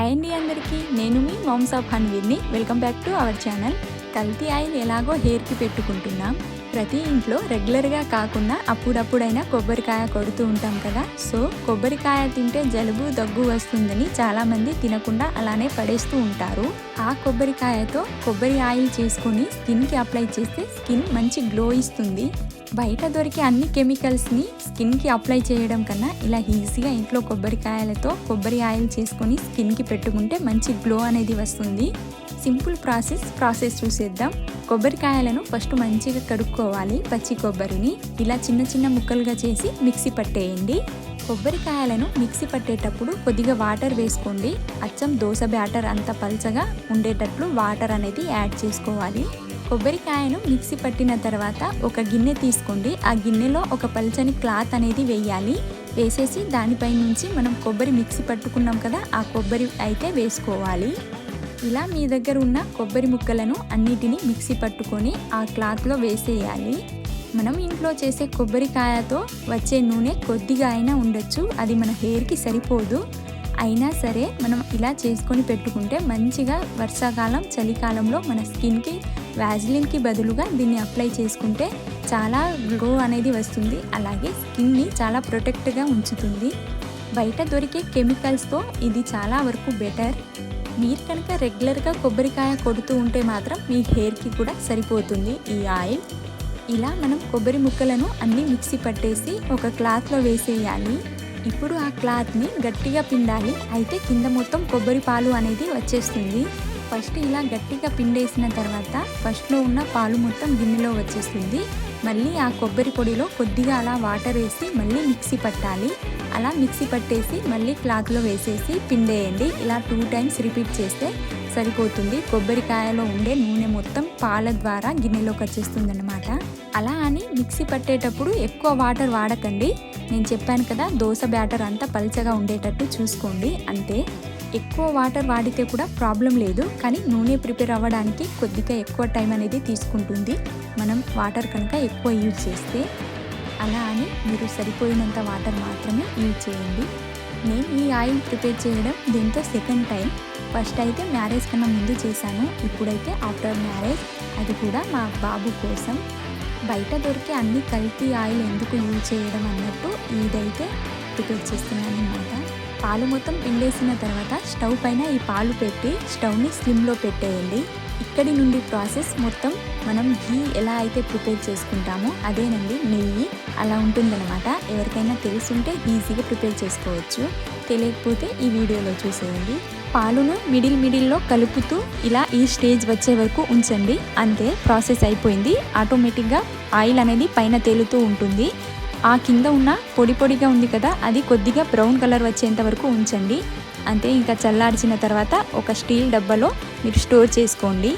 Hi అండి అందరికీ, నేను మీ మామ్స్ ఆఫ్ హన్వీర్ని. Welcome back to our channel. కల్తీ ఆయిల్ ఎలాగో హెయిర్కి పెట్టుకుంటున్నాం. ప్రతి ఇంట్లో రెగ్యులర్గా కాకుండా అప్పుడప్పుడైనా కొబ్బరికాయ కొడుతూ ఉంటాం కదా. సో కొబ్బరికాయ తింటే జలుబు దగ్గు వస్తుందని చాలామంది తినకుండా అలానే పడేస్తూ ఉంటారు. ఆ కొబ్బరికాయతో కొబ్బరి ఆయిల్ చేసుకొని స్కిన్కి అప్లై చేస్తే స్కిన్ మంచి గ్లో ఇస్తుంది. బయట దొరికే అన్ని కెమికల్స్ని స్కిన్కి అప్లై చేయడం కన్నా ఇలా ఈజీగా ఇంట్లో కొబ్బరికాయలతో కొబ్బరి ఆయిల్ చేసుకొని స్కిన్కి పెట్టుకుంటే మంచి గ్లో అనేది వస్తుంది. సింపుల్ ప్రాసెస్ చూసేద్దాం. కొబ్బరికాయలను ఫస్ట్ మంచిగా కడుక్కోవాలి. పచ్చి కొబ్బరిని ఇలా చిన్న చిన్న ముక్కలుగా చేసి మిక్సీ పట్టేయండి. కొబ్బరికాయలను మిక్సీ పట్టేటప్పుడు కొద్దిగా వాటర్ వేసుకోండి. అచ్చం దోశ బ్యాటర్ అంత పల్చగా ఉండేటట్లు వాటర్ అనేది యాడ్ చేసుకోవాలి. కొబ్బరికాయను మిక్సీ పట్టిన తర్వాత ఒక గిన్నె తీసుకోండి. ఆ గిన్నెలో ఒక పల్చని క్లాత్ అనేది వేయాలి. వేసేసి దానిపై నుంచి మనం కొబ్బరి మిక్సీ పట్టుకున్నాం కదా, ఆ కొబ్బరి అయితే వేసుకోవాలి. ఇలా మీ దగ్గర ఉన్న కొబ్బరి ముక్కలను అన్నిటినీ మిక్సీ పట్టుకొని ఆ క్లాత్లో వేసేయాలి. మనం ఇంట్లో చేసే కొబ్బరికాయతో వచ్చే నూనె కొద్దిగా అయినా ఉండొచ్చు, అది మన హెయిర్కి సరిపోదు. అయినా సరే మనం ఇలా చేసుకొని పెట్టుకుంటే మంచిగా వర్షాకాలం చలికాలంలో మన స్కిన్కి వ్యాజిలిన్కి బదులుగా దీన్ని అప్లై చేసుకుంటే చాలా గ్లో అనేది వస్తుంది. అలాగే స్కిన్ని చాలా ప్రొటెక్ట్గా ఉంచుతుంది. బయట దొరికే కెమికల్స్తో ఇది చాలా వరకు బెటర్. మీరు కనుక రెగ్యులర్గా కొబ్బరికాయ కొడుతూ ఉంటే మాత్రం మీ హెయిర్కి కూడా సరిపోతుంది ఈ ఆయిల్. ఇలా మనం కొబ్బరి ముక్కలను అన్నీ మిక్సీ పట్టేసి ఒక క్లాత్లో వేసేయాలి. ఇప్పుడు ఆ క్లాత్ని గట్టిగా పిండాలి. అయితే కింద మొత్తం కొబ్బరి పాలు అనేది వచ్చేస్తుంది. ఫస్ట్ ఇలా గట్టిగా పిండేసిన తర్వాత ఫస్ట్లో ఉన్న పాలు మొత్తం గిన్నెలో వచ్చేస్తుంది. మళ్ళీ ఆ కొబ్బరి పొడిలో కొద్దిగా అలా వాటర్ వేసి మళ్ళీ మిక్సీ పట్టాలి. అలా మిక్సీ పట్టేసి మళ్ళీ క్లాత్లో వేసేసి పిండేయండి. ఇలా 2 టైమ్స్ రిపీట్ చేస్తే సరిపోతుంది. కొబ్బరికాయలో ఉండే నూనె మొత్తం పాల ద్వారా గిన్నెలోకి వచ్చేస్తుంది అన్నమాట. అలా అని మిక్సీ పట్టేటప్పుడు ఎక్కువ వాటర్ వాడకండి. నేను చెప్పాను కదా, దోశ బ్యాటర్ అంతా పల్చగా ఉండేటట్టు చూసుకోండి. అంతే. ఎక్కువ వాటర్ వాడితే కూడా ప్రాబ్లం లేదు, కానీ నూనె ప్రిపేర్ అవ్వడానికి కొద్దిగా ఎక్కువ టైం అనేది తీసుకుంటుంది మనం వాటర్ కనుక ఎక్కువ యూజ్ చేస్తే. అలా అని మీరు సరిపోయినంత వాటర్ మాత్రమే యూజ్ చేయండి. నేను ఈ ఆయిల్ ప్రిపేర్ చేయడం దీంతో సెకండ్ టైం. ఫస్ట్ అయితే మ్యారేజ్ కన్నా ముందు చేశాను, ఇప్పుడైతే ఆఫ్టర్ మ్యారేజ్, అది కూడా మా బాబు కోసం. బయట దొరికే అన్ని కల్తీ ఆయిల్ ఎందుకు యూజ్ చేయడం అన్నట్టు ఇదైతే ప్రిపేర్ చేస్తున్నాను అన్నమాట. పాలు మొత్తం పిండేసిన తర్వాత స్టవ్ పైన ఈ పాలు పెట్టి స్టవ్ని స్లిమ్లో పెట్టేయండి. ఇక్కడి నుండి ప్రాసెస్ మొత్తం మనం ఘీ ఎలా అయితే ప్రిపేర్ చేసుకుంటామో అదేనండి, నెయ్యి అలా ఉంటుందన్నమాట. ఎవరికైనా తెలుసుంటే ఈజీగా ప్రిపేర్ చేసుకోవచ్చు, తెలియకపోతే ఈ వీడియోలో చూసేయండి. పాలును మిడిల్లో కలుపుతూ ఇలా ఈ స్టేజ్ వచ్చే వరకు ఉంచండి. అంతే, ప్రాసెస్ అయిపోయింది. ఆటోమేటిక్గా ఆయిల్ అనేది పైన తేలుతూ ఉంటుంది. ఆ కింద ఉన్న పొడిగా ఉంది కదా, అది కొద్దిగా బ్రౌన్ కలర్ వచ్చేంత వరకు ఉంచండి. అంతే. ఇంకా చల్లార్చిన తర్వాత ఒక స్టీల్ డబ్బాలో మీరు స్టోర్ చేసుకోండి.